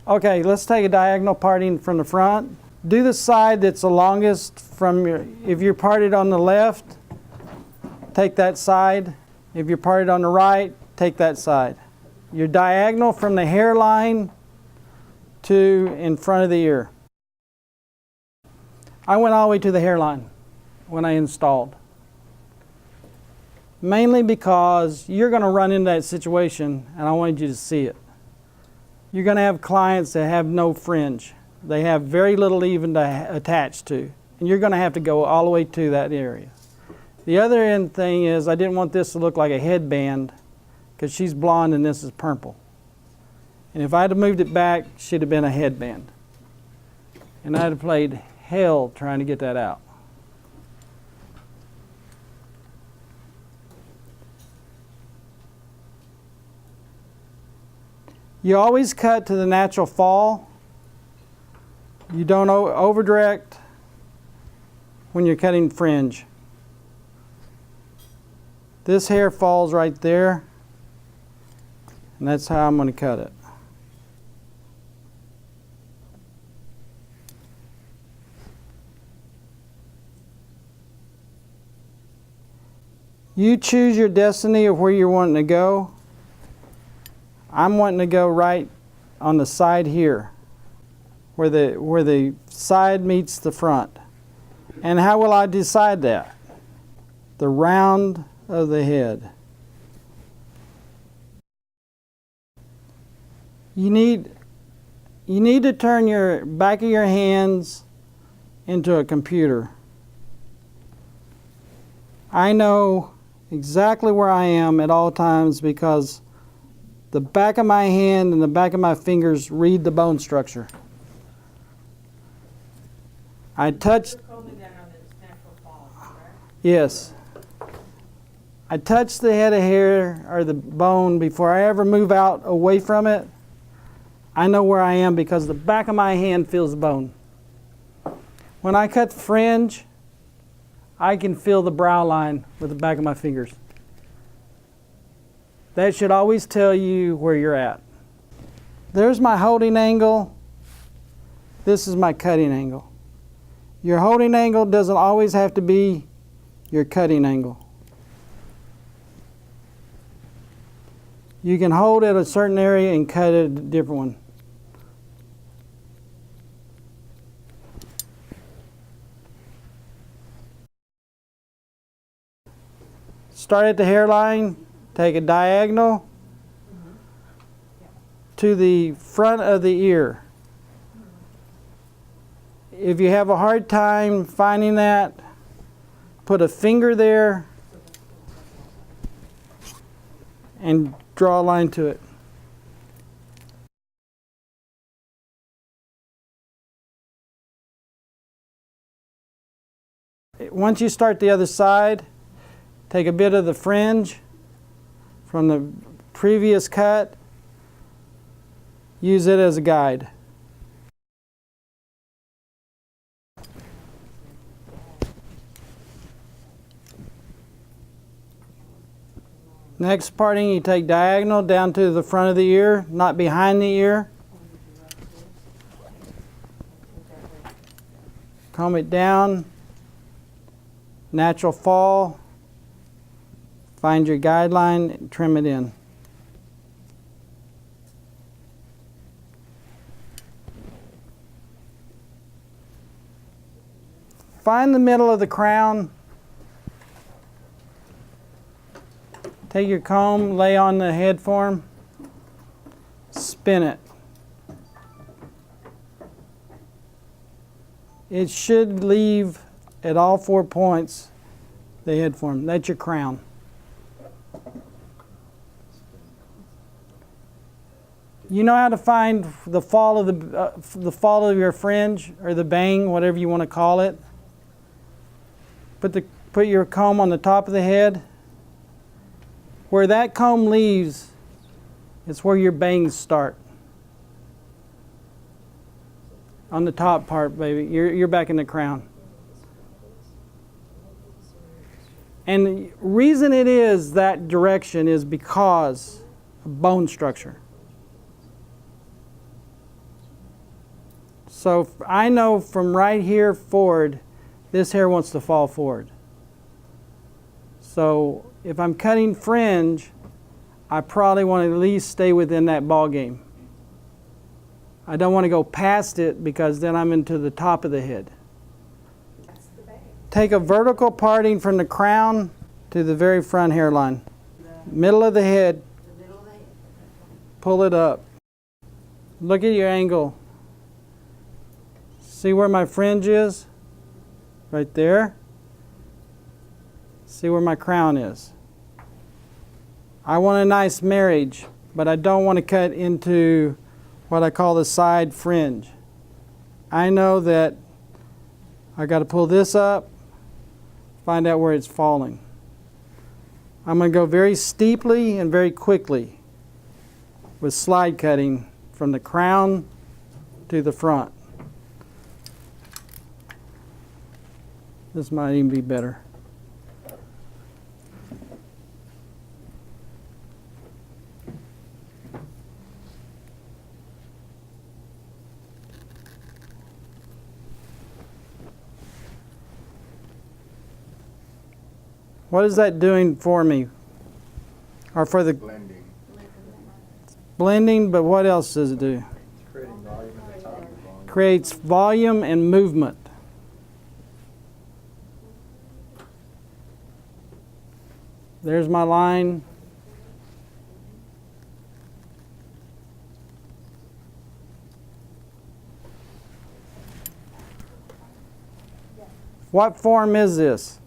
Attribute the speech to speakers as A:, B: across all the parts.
A: Okay, let's take a diagonal parting from the front. Do the side that's the longest from your, if you're parted on the left, take that side. If you're parted on the right, take that side. Your diagonal from the hairline to in front of the ear. I went all the way to the hairline when I installed. Mainly because you're going to run into that situation and I wanted you to see it. You're going to have clients that have no fringe. They have very little even to attach to. And you're going to have to go all the way to that area. The other end thing is I didn't want this to look like a headband because she's blonde and this is purple. And if I'd have moved it back, she'd have been a headband. And I'd have played hell trying to get that out. You always cut to the natural fall. You don't over direct when you're cutting fringe. This hair falls right there, and that's how I'm going to cut it. You choose your destiny of where you're wanting to go. I'm wanting to go right on the side here, where the side meets the front. And how will I decide that? The round of the head. You need to turn your back of your hands into a computer. I know exactly where I am at all times because the back of my hand and the back of my fingers read the bone structure. I touched. Yes. I touch the head of hair or the bone before I ever move out away from it. I know where I am because the back of my hand feels the bone. When I cut fringe, I can feel the brow line with the back of my fingers. That should always tell you where you're at. There's my holding angle. This is my cutting angle. Your holding angle doesn't always have to be your cutting angle. You can hold at a certain area and cut at a different one. Start at the hairline, take a diagonal to the front of the ear. If you have a hard time finding that, put a finger there and draw a line to it. Once you start the other side, take a bit of the fringe from the previous cut, use it as a guide. Next parting, you take diagonal down to the front of the ear, not behind the ear. Comb it down, natural fall. Find your guideline and trim it in. Find the middle of the crown. Take your comb, lay on the head form, spin it. It should leave at all 4 points the head form. That's your crown. You know how to find the fall of the fall of your fringe or the bang, whatever you want to call it. Put your comb on the top of the head. Where that comb leaves, it's where your bangs start. On the top part, baby, you're back in the crown. And the reason it is that direction is because of bone structure. So I know from right here forward, this hair wants to fall forward. So if I'm cutting fringe, I probably want to at least stay within that ball game. I don't want to go past it because then I'm into the top of the head. Take a vertical parting from the crown to the very front hairline. Middle of the head. Pull it up. Look at your angle. See where my fringe is? Right there. See where my crown is. I want a nice marriage, but I don't want to cut into what I call the side fringe. I know that I got to pull this up, find out where it's falling. I'm going to go very steeply and very quickly with slide cutting from the crown to the front. This might even be better. What is that doing for me? Or for the
B: Blending.
A: blending, but what else does it do?
B: It's creating volume at the top. Volume.
A: Creates volume and movement. There's my line. What form is this?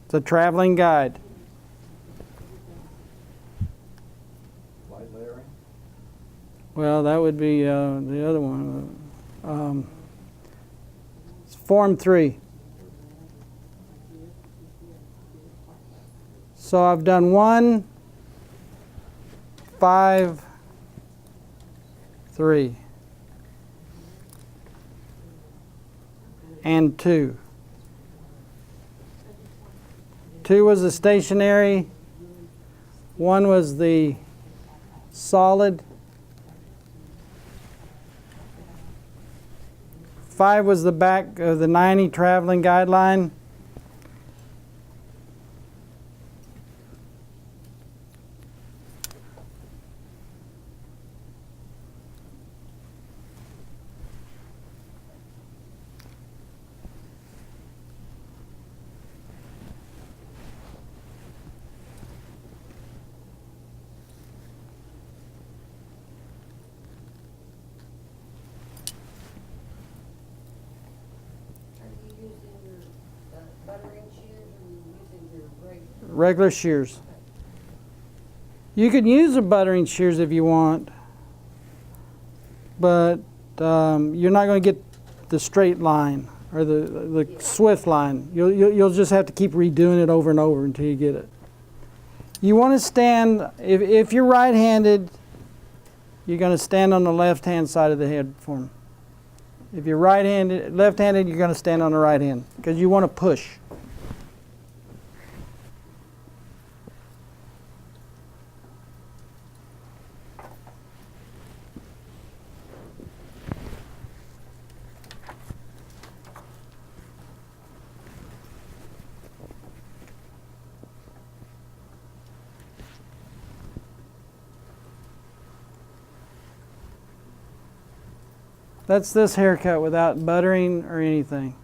A: It's a traveling guide.
B: Light layering.
A: Well, that would be the other one. It's FormThree. So I've done 1, 5, 3, and 2. 2 was the stationary, 1 was the solid, 5 was the back of the 90 traveling guideline. Regular shears. You can use the buttering shears if you want, but you're not going to get the straight line or the swift line. You'll just have to keep redoing it over and over until you get it. You want to stand, if you're right-handed, you're going to stand on the left-hand side of the head form. If you're right-handed, left-handed, you're going to stand on the right hand because you want to push. That's this haircut without buttering or anything.